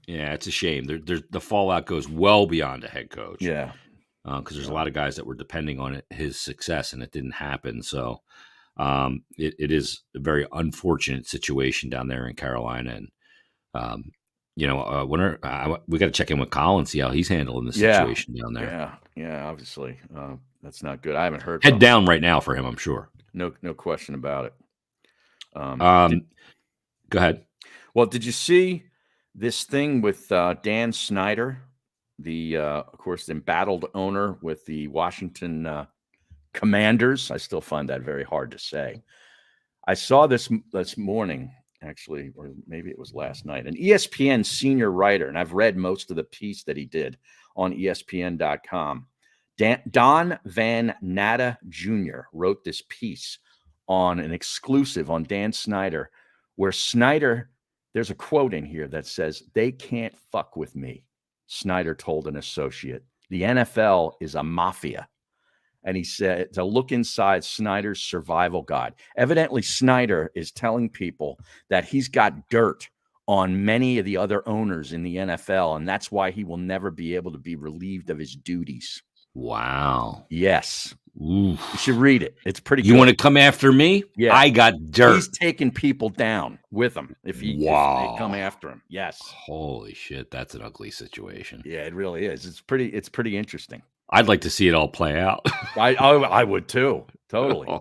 Yeah, it's a shame. The fallout goes well beyond a head coach. Yeah. Because there's a lot of guys that were depending on his success, and it didn't happen. So it is a very unfortunate situation down there in Carolina. And, we got to check in with Colin, see how he's handling the situation down there. Yeah, obviously. That's not good. I haven't heard. Head down right now for him, I'm sure. No question about it. Go ahead. Well, did you see this thing with Dan Snyder, of course, the embattled owner with the Washington Commanders? I still find that very hard to say. I saw this morning, actually, or maybe it was last night, an ESPN senior writer, and I've read most of the piece that he did on ESPN.com. Don Van Natta Jr. wrote this piece on an exclusive on Dan Snyder, where Snyder, there's a quote in here that says, "They can't fuck with me," Snyder told an associate. "The NFL is a mafia." And he said to look inside Snyder's survival guide. Evidently, Snyder is telling people that he's got dirt on many of the other owners in the NFL, and that's why he will never be able to be relieved of his duties. Wow. Yes. Oof. You should read it. It's pretty good. You want to come after me? Yeah. I got dirt. He's taking people down with him if they come after him. Yes. Holy shit, that's an ugly situation. Yeah, it really is. It's pretty interesting. I'd like to see it all play out. I would too. Totally.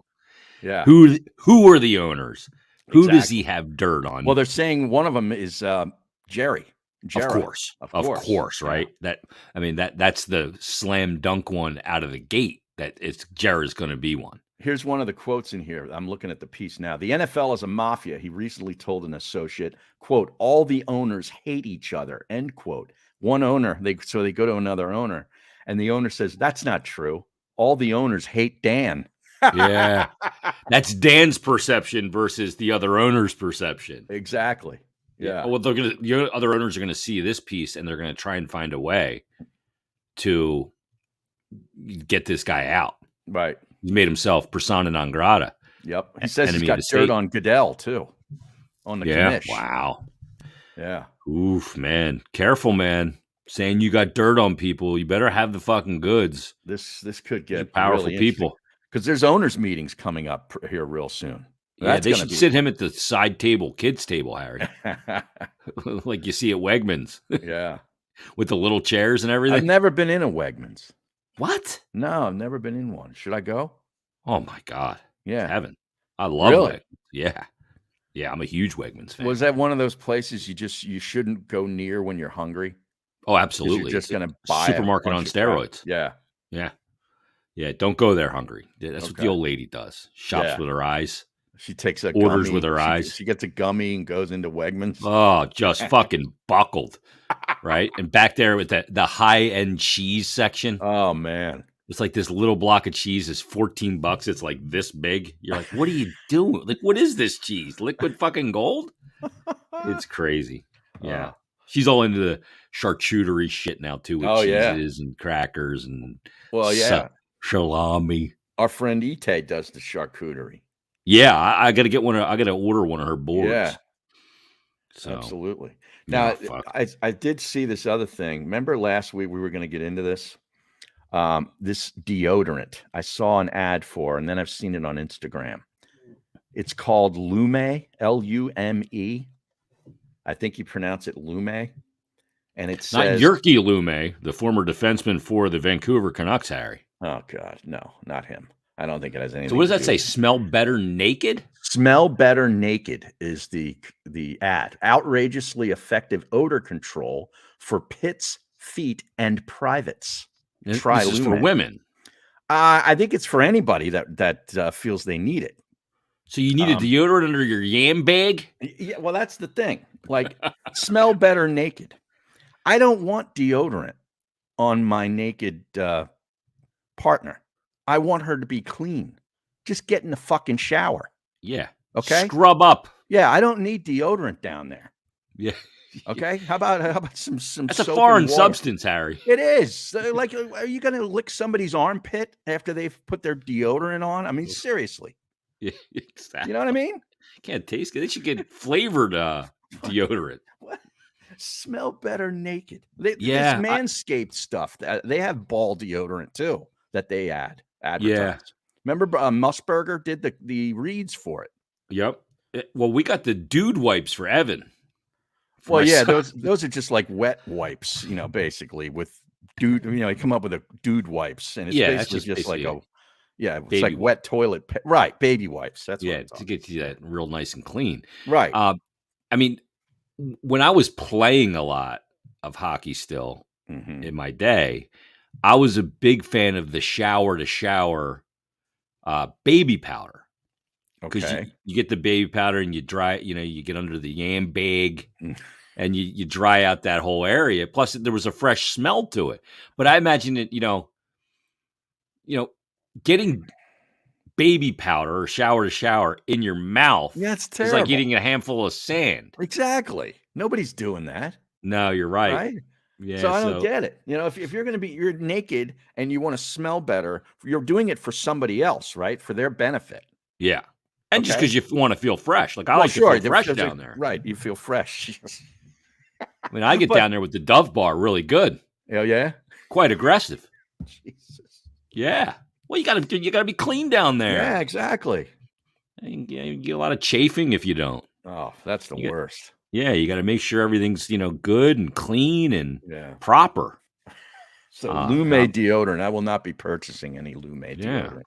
Yeah. Who are the owners? Who Exactly. does he have dirt on? Well, they're saying one of them is Jerry. Of course, right? Yeah. That's the slam dunk one out of the gate. That it's Jerry's going to be one. Here's one of the quotes in here. I'm looking at the piece now. The NFL is a mafia. He recently told an associate, quote, all the owners hate each other, end quote. One owner, they go to another owner, and the owner says, that's not true. All the owners hate Dan. Yeah. That's Dan's perception versus the other owner's perception. Exactly. Yeah. Well, the other owners are going to see this piece, and they're going to try and find a way to get this guy out. Right. He made himself persona non grata. Yep. He says he's got dirt on Goodell too. On the commish. Wow. Yeah. Oof, man. Careful, man. Saying you got dirt on people. You better have the fucking goods. This could get powerful really people. Because there's owners meetings coming up here real soon. Yeah, they should sit him at the side table, kids table, Harry. Like you see at Wegmans. Yeah. With the little chairs and everything. I've never been in a Wegmans. What? No, I've never been in one. Should I go? Oh my God. Yeah. Heaven. I love Wegmans. Yeah. Yeah, I'm a huge Wegmans fan. Was that one of those places you shouldn't go near when you're hungry? Oh, absolutely. You're just going to buy supermarket on steroids. Yeah. Yeah. Yeah. Don't go there hungry. That's what the old lady does. Shops with her eyes. She takes a orders gummy, with her eyes. She gets a gummy and goes into Wegmans. Oh, just fucking buckled. Right? And back there with the high-end cheese section. Oh, man. It's like this little block of cheese is $14. It's like this big. You're like, what are you doing? Like, what is this cheese? Liquid fucking gold? It's crazy. Yeah. She's all into the charcuterie shit now, too, with cheeses and crackers and salami. Our friend Ite does the charcuterie. Yeah, I got to get one. I got to order one of her boards. Yeah, so, absolutely. Now, I did see this other thing. Remember last week we were going to get into this? This deodorant I saw an ad for, and then I've seen it on Instagram. It's called Lume, Lume. I think you pronounce it Lume. And it says... Not Yerky Lume, the former defenseman for the Vancouver Canucks, Harry. Oh, God, no, not him. I don't think it has anything. So what does that say? Smell better naked? Smell better naked is the ad. Outrageously effective odor control for pits, feet, and privates. Try this is for women. I think it's for anybody that feels they need it. So you need a deodorant under your yam bag? Yeah, well, that's the thing. Like, smell better naked. I don't want deodorant on my naked partner. I want her to be clean. Just get in the fucking shower. Yeah. Okay. Scrub up. Yeah, I don't need deodorant down there. Yeah. Okay. How about some? That's a foreign substance, Harry. It is. Like, are you going to lick somebody's armpit after they've put their deodorant on? I mean, seriously. Yeah, exactly. You know what I mean? Can't taste it. They should get flavored deodorant. What? Smell better naked. This Manscaped stuff. They have ball deodorant too that they advertise. Yeah. Remember, Musburger did the reads for it. Yep. Well, we got the dude wipes for Evan. Well, yeah, those are just like wet wipes, basically with dude. You come up with a dude wipes, and it's basically just like it's like wet toilet, right? Baby wipes. That's to get you that real nice and clean, right? I mean, when I was playing a lot of hockey still in my day, I was a big fan of the shower to shower baby powder. Because you get the baby powder and you dry, you get under the yam bag and you dry out that whole area. Plus, there was a fresh smell to it. But I imagine it, getting baby powder or shower to shower in your mouth. Yeah, it's terrible. It's like eating a handful of sand. Exactly. Nobody's doing that. No, you're right. Yeah. So I don't get it. If you're going to you're naked and you want to smell better, you're doing it for somebody else, right? For their benefit. Yeah. And just because you want to feel fresh. Like I Well, like to feel fresh down there. Right. You feel fresh. I mean, I get down there with the Dove bar really good. Oh, yeah? Quite aggressive. Jesus. Yeah. Well, you gotta be clean down there. Yeah, exactly. You get a lot of chafing if you don't. Oh, that's the worst. Yeah, you got to make sure everything's good and clean and proper. So Lume deodorant, I will not be purchasing any Lume deodorant.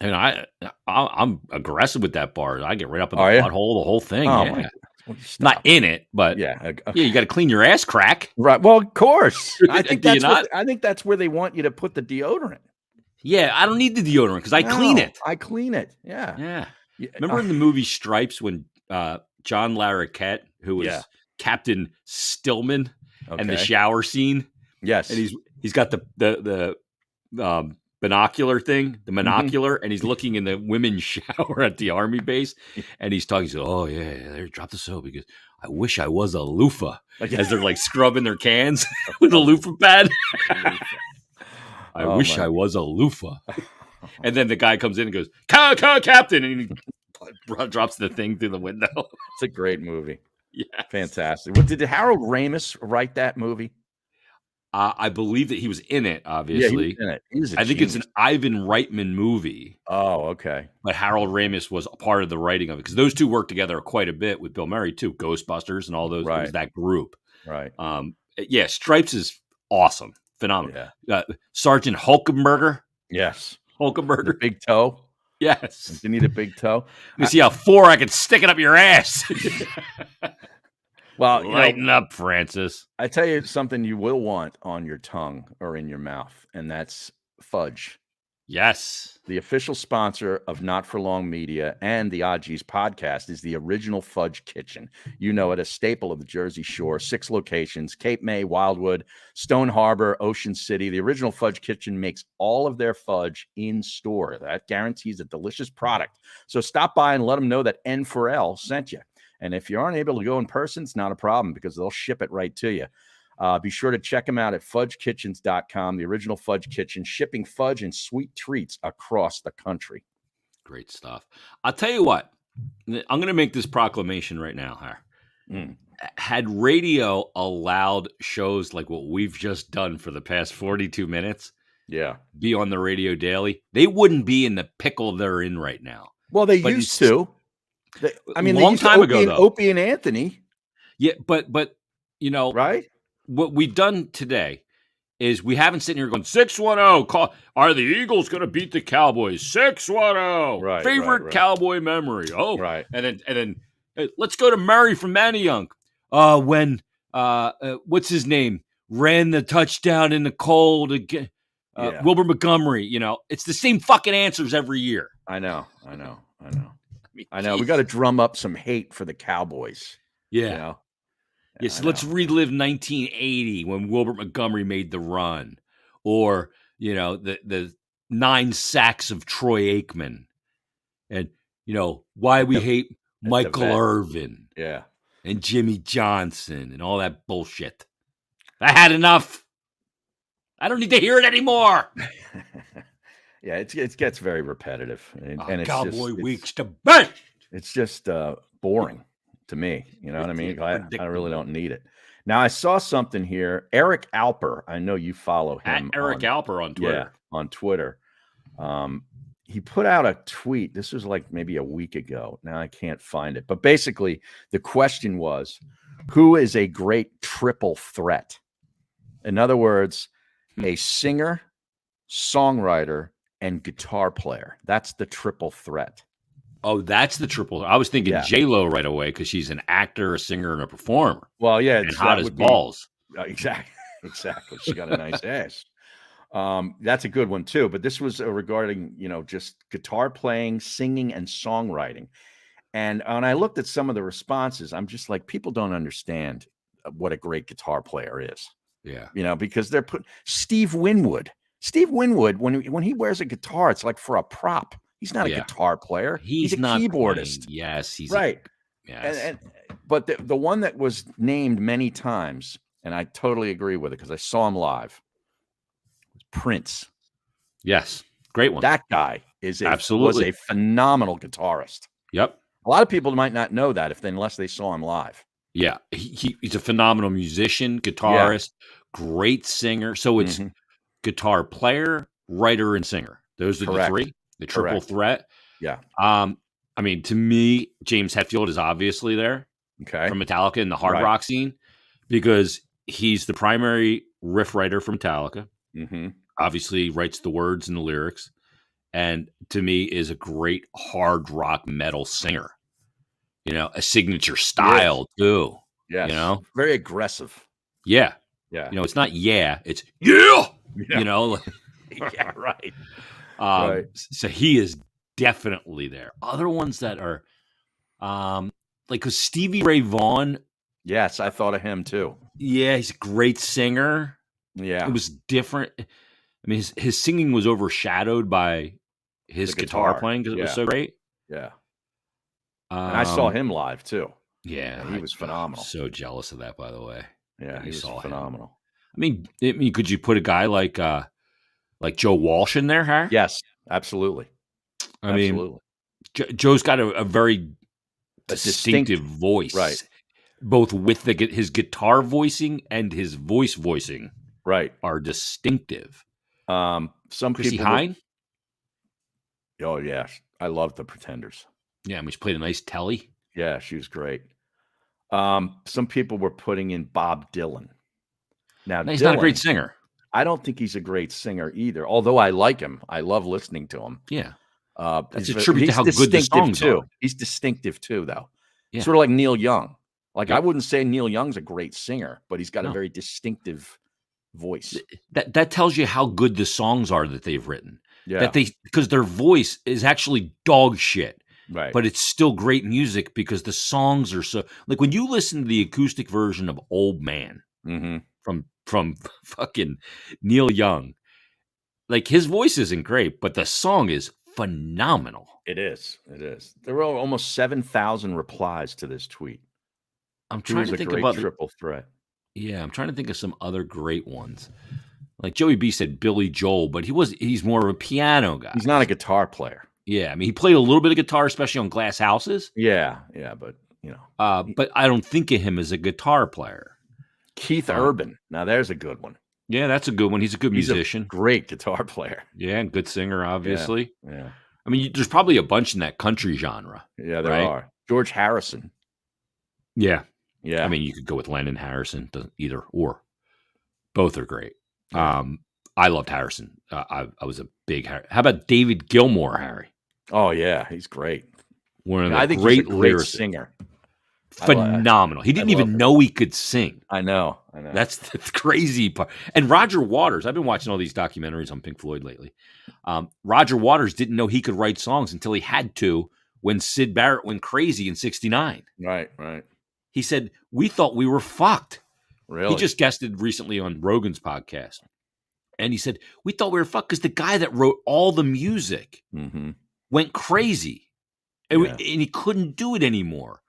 And I'm aggressive with that bar. I get right up in the butthole, the whole thing. Oh, yeah. Not in it, but okay. You got to clean your ass crack. Right. Well, of course. I think that's where they want you to put the deodorant. Yeah, I don't need the deodorant because I clean it. I clean it. Yeah. Yeah. Remember in the movie Stripes when John Larroquette, who was Captain Stillman, and the shower scene? Yes. And he's got the binocular thing, the monocular, and he's looking in the women's shower at the army base, and he's talking. He's like, "Oh yeah, there, drop the soap because I wish I was a loofah." As they're like scrubbing their cans with a loofah pad. I wish I was a loofah. And then the guy comes in and goes, Captain, and he drops the thing through the window. It's a great movie. Yeah, fantastic. Well, did Harold Ramis write that movie? I believe that he was in it, obviously. Yeah, he was in it. I think it's an Ivan Reitman movie. Oh, okay. But Harold Ramis was a part of the writing of it because those two worked together quite a bit with Bill Murray, too. Ghostbusters and all those. Right. It was that group. Right. Stripes is awesome. Phenomenal. Yeah. Sergeant Hulkenberger. Yes. Hulkenberger. The big toe. Yes. You need a big toe. Let me see how far I can stick it up your ass. Well, lighten up, Francis. I tell you something you will want on your tongue or in your mouth, and that's fudge. Yes. The official sponsor of Not For Long Media and the Odgies podcast is the Original Fudge Kitchen. You know it, a staple of the Jersey Shore, 6 locations, Cape May, Wildwood, Stone Harbor, Ocean City. The Original Fudge Kitchen makes all of their fudge in store. That guarantees a delicious product. So stop by and let them know that N4L sent you. And if you aren't able to go in person, it's not a problem because they'll ship it right to you. Be sure to check them out at fudgekitchens.com, the Original Fudge Kitchen, shipping fudge and sweet treats across the country. Great stuff. I'll tell you what, I'm going to make this proclamation right now. Had radio allowed shows like what we've just done for the past 42 minutes be on the radio daily, they wouldn't be in the pickle they're in right now. Well, they used to. Long time ago, though. Opie and Anthony. Yeah, but right? What we've done today is we haven't sitting here going 610. Are the Eagles going to beat the Cowboys? 610. Right. Favorite Cowboy memory. Oh, right. And then let's go to Murray from Manayunk. When what's his name ran the touchdown in the cold again. Wilbur Montgomery. It's the same fucking answers every year. I know. We got to drum up some hate for the Cowboys. Yeah. So let's relive 1980 when Wilbur Montgomery made the run, or the 9 sacks of Troy Aikman, and why we hate Michael Irvin, and Jimmy Johnson, and all that bullshit. I had enough. I don't need to hear it anymore. Yeah, it gets very repetitive, and it's Cowboy Week's the best. It's just boring to me. You know what I mean? I really don't need it. Now, I saw something here. Eric Alper, I know you follow him. At Eric Alper on Twitter. Yeah, on Twitter. He put out a tweet. This was like maybe a week ago. Now I can't find it. But basically, the question was, who is a great triple threat? In other words, a singer, songwriter, and guitar player. That's the triple threat. Oh, that's the triple. I was thinking J-Lo right away because she's an actor, a singer, and a performer. Well, yeah. And hot as balls. Exactly. She got a nice ass. That's a good one, too. But this was regarding, just guitar playing, singing, and songwriting. And when I looked at some of the responses, I'm just like, people don't understand what a great guitar player is. Yeah. Because they're Steve Winwood. Steve Winwood, when he wears a guitar, it's like for a prop. He's not a guitar player. He's a keyboardist. Yes, he's right. Yes. But the one that was named many times and I totally agree with it because I saw him live. Prince. Yes. Great one. That guy was a phenomenal guitarist. Yep. A lot of people might not know that unless they saw him live. Yeah. He's a phenomenal musician, guitarist, great singer. So it's guitar player, writer, and singer. Those are the three, the triple threat. Yeah. I mean, to me, James Hetfield is obviously there from Metallica in the hard rock scene because he's the primary riff writer for Metallica. Obviously writes the words and the lyrics, and to me is a great hard rock metal singer. You know, a signature style too. Yes. You know, very aggressive. Yeah. Yeah. You know, it's not it's yeah. You know, yeah, right. So he is definitely there. Other ones that are like because Stevie Ray Vaughan. Yes, I thought of him too. Yeah, he's a great singer. Yeah. It was different. I mean, his singing was overshadowed by his guitar playing because it was so great. Yeah. And I saw him live too. Yeah, he was phenomenal. So jealous of that, by the way. Yeah, he was phenomenal. I mean, could you put a guy like Joe Walsh in there, Harry? Yes, absolutely. I mean, Joe's got a very distinctive voice, right? Both with his guitar voicing and his voice voicing, right, are distinctive. Some Chrissy people. Hine? Oh yeah, I love the Pretenders. Yeah, I mean, she played a nice telly. Yeah, she was great. Some people were putting in Bob Dylan. Now he's not a great singer. I don't think he's a great singer either. Although I like him, I love listening to him. Yeah, that's a tribute to how good the songs are. He's distinctive too, though. Yeah. Sort of like Neil Young. Like I wouldn't say Neil Young's a great singer, but he's got a very distinctive voice. That tells you how good the songs are that they've written. Yeah, because their voice is actually dog shit. Right. But it's still great music because the songs are so like when you listen to the acoustic version of Old Man from fucking Neil Young, like his voice isn't great, but the song is phenomenal. It is. It is. There were almost 7,000 replies to this tweet. I'm trying to think about triple threat. Yeah, I'm trying to think of some other great ones. Like Joey B said Billy Joel, but he's more of a piano guy. He's not a guitar player. Yeah, I mean, he played a little bit of guitar, especially on Glass Houses. Yeah, but you know, but I don't think of him as a guitar player. Keith Urban, now there's a good one. Yeah, that's a good one. He's a good musician, great guitar player. Yeah, and good singer, obviously. Yeah. I mean, there's probably a bunch in that country genre. Yeah, there are. George Harrison. Yeah. Yeah. I mean, you could go with Lennon, Harrison, either or. Both are great. Yeah. I loved Harrison. I was a big Harry. How about David Gilmour, Harry? Oh yeah, he's great. One of the I think great he's a great lyricists. singer. Phenomenal. He didn't even know he could sing. I know. That's the crazy part. And Roger Waters, I've been watching all these documentaries on Pink Floyd lately. Roger Waters didn't know he could write songs until he had to when Syd Barrett went crazy in '69. Right. He said, we thought we were fucked. Really? He just guested recently on Rogan's podcast. And he said, we thought we were fucked because the guy that wrote all the music went crazy. And he couldn't do it anymore.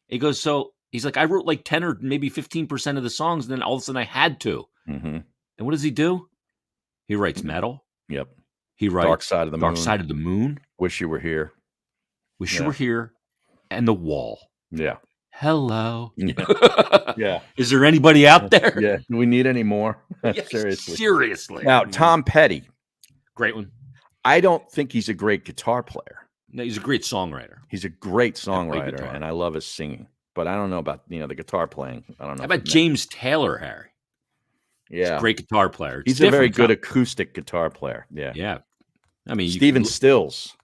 He goes, so he's like, I wrote like 10 or maybe 15% of the songs. And then all of a sudden I had to. And what does he do? He writes metal. Yep. He writes Dark Side of the Moon. Side of the Moon. Wish You Were Here. Wish You Were Here. And The Wall. Yeah. Hello. Yeah. Is there anybody out there? Yeah. Do we need any more? Yes, seriously. Now, Tom Petty. Great one. I don't think he's a great guitar player. No, he's a great songwriter. He's a great songwriter, and I love his singing. But I don't know about the guitar playing. I don't know. How about James Taylor, Harry? Yeah, he's a great guitar player. He's a very good acoustic guitar player. Yeah, yeah. I mean, Stephen Stills.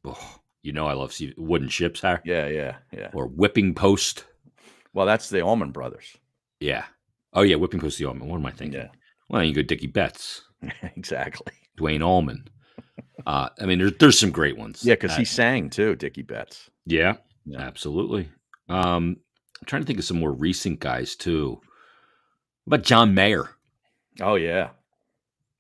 Oh, I love Wooden Ships, Harry. Yeah. Or Whipping Post. Well, that's the Allman Brothers. Yeah. Oh yeah, Whipping Post, the Allman. What am I thinking? Yeah. Well, you go Dickie Betts. Exactly. Dwayne Allman. I mean, there's some great ones. Yeah, because he sang too, Dickie Betts. Yeah, absolutely. I'm trying to think of some more recent guys too. What about John Mayer? Oh yeah,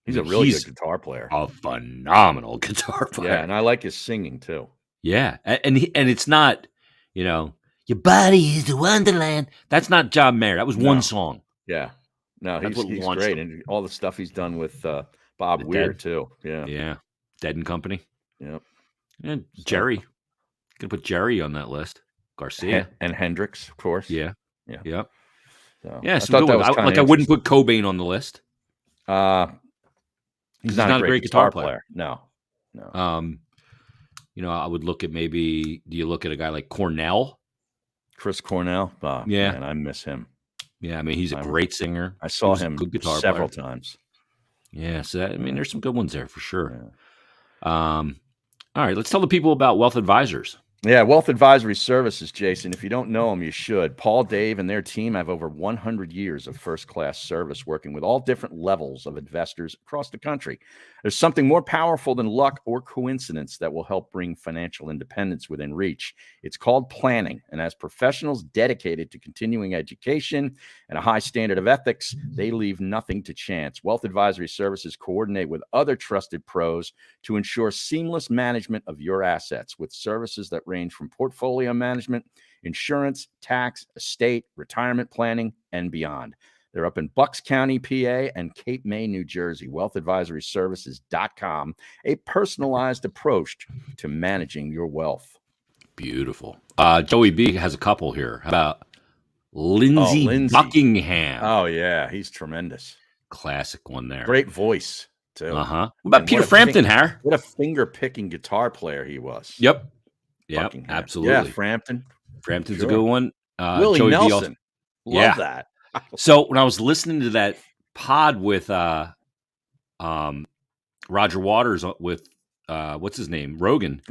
he's a really good guitar player. A phenomenal guitar player. Yeah, and I like his singing too. Yeah, and it's not, your body is the wonderland. That's not John Mayer. That was one song. Yeah, No, he's great, and all the stuff he's done with Bob Weir too. Yeah, Dead and Company. Yep. And Jerry, gonna put Jerry on that list. Garcia and Hendrix, of course. Yeah. So, yeah. Some good ones. I wouldn't put Cobain on the list. He's not a great guitar player. No. I would look at do you look at a guy like Cornell? Chris Cornell? Yeah. Man, I miss him. Yeah, I mean, he's a great singer. I saw him several times. Yeah, so there's some good ones there for sure. Yeah. All right, let's tell the people about Wealth Advisors. Yeah, Wealth Advisory Services, Jason. If you don't know them, you should. Paul, Dave, and their team have over 100 years of first-class service working with all different levels of investors across the country. There's something more powerful than luck or coincidence that will help bring financial independence within reach. It's called planning, and as professionals dedicated to continuing education and a high standard of ethics, they leave nothing to chance. Wealth Advisory Services coordinate with other trusted pros to ensure seamless management of your assets with services that range from portfolio management, insurance, tax, estate, retirement planning, and beyond. They're up in Bucks County, PA, and Cape May, New Jersey. WealthAdvisoryServices.com, a personalized approach to managing your wealth. Beautiful. Joey B has a couple here. How about Lindsey Buckingham? Oh, yeah. He's tremendous. Classic one there. Great voice, too. What about Peter Frampton, Harry? What a finger-picking guitar player he was. Yep, absolutely. Yeah, Frampton's a good one. Willie Joey Nelson. Love that. So when I was listening to that pod with Roger Waters with what's his name? Rogan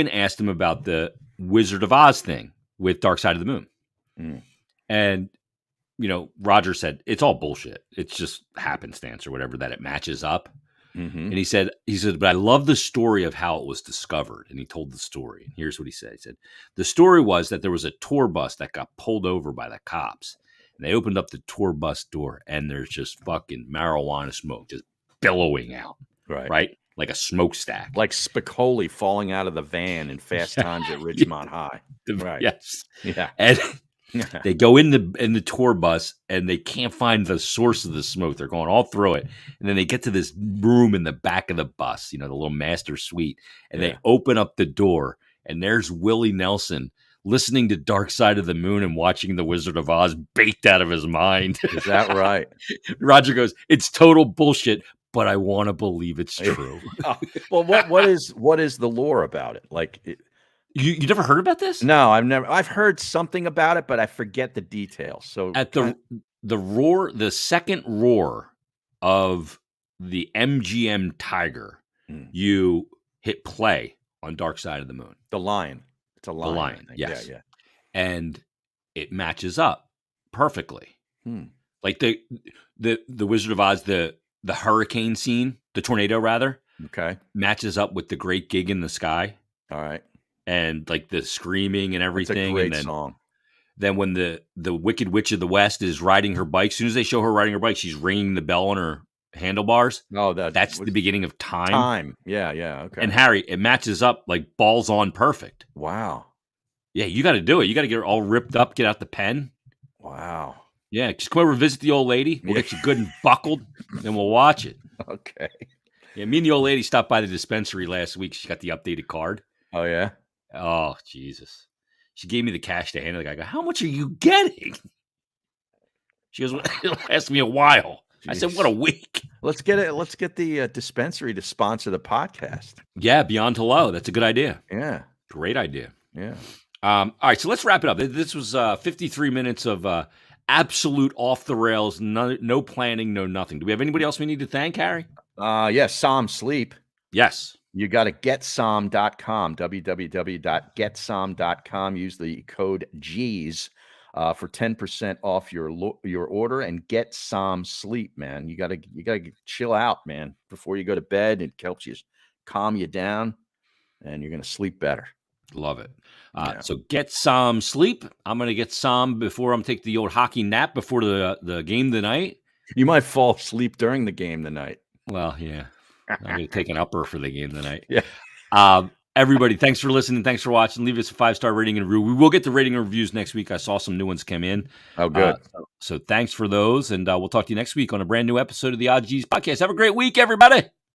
asked him about the Wizard of Oz thing with Dark Side of the Moon. And Roger said it's all bullshit. It's just happenstance or whatever that it matches up. And he said, but I love the story of how it was discovered. And he told the story. And here's what he said. He said, the story was that there was a tour bus that got pulled over by the cops. And they opened up the tour bus door and there's just fucking marijuana smoke just billowing out. Right? Like a smokestack. Like Spicoli falling out of the van in Fast Times at Ridgemont High. Right. Yes. Yeah. And they go in the tour bus and they can't find the source of the smoke. They're going all through it. And then they get to this room in the back of the bus, the little master suite. And they open up the door and there's Willie Nelson listening to Dark Side of the Moon and watching The Wizard of Oz baked out of his mind. Is that right? Roger goes, it's total bullshit, but I want to believe it's true. Well, what is the lore about it? Like You never heard about this? No, I've heard something about it, but I forget the details. So at the second roar of the MGM Tiger, you hit play on Dark Side of the Moon. The lion. It's a lion. The lion, yes. Yeah. And it matches up perfectly. Like the Wizard of Oz, the hurricane scene, the tornado rather, matches up with the Great Gig in the Sky. All right. And like the screaming and everything. That's a great and then, song. Then when the Wicked Witch of the West is riding her bike, as soon as they show her riding her bike, she's ringing the bell on her handlebars. Oh, that's the beginning of Time. Time. Yeah. Okay. And Harry, it matches up like balls on perfect. Wow. Yeah, you got to do it. You got to get her all ripped up, get out the pen. Wow. Yeah, just come over and visit the old lady. We'll get you good and buckled, and we'll watch it. Okay. Yeah, me and the old lady stopped by the dispensary last week. She got the updated card. Oh, yeah? Oh, Jesus. She gave me the cash to hand. I go, how much are you getting? She goes, it'll last me a while. Jeez. I said, what a week. Let's get the dispensary to sponsor the podcast. Yeah, Beyond Hello. That's a good idea. Yeah. Great idea. Yeah. All right, so let's wrap it up. This was 53 minutes of absolute off the rails, no planning, no nothing. Do we have anybody else we need to thank, Harry? Yes, Som Sleep. Yes. You got to getsom.com, www.getsom.com. Use the code G's for 10% off your order, and get Som Sleep, man. You got to chill out, man, before you go to bed. It helps you calm you down, and you're going to sleep better. Love it. So get some sleep. I'm going to get some before I'm taking the old hockey nap before the game tonight. You might fall asleep during the game tonight. Well, yeah. I'm going to take an upper for the game tonight. Yeah. Everybody, thanks for listening. Thanks for watching. Leave us a 5-star rating and review. We will get the rating and reviews next week. I saw some new ones come in. Oh, good. So thanks for those. And we'll talk to you next week on a brand new episode of the Odd G's podcast. Have a great week, everybody.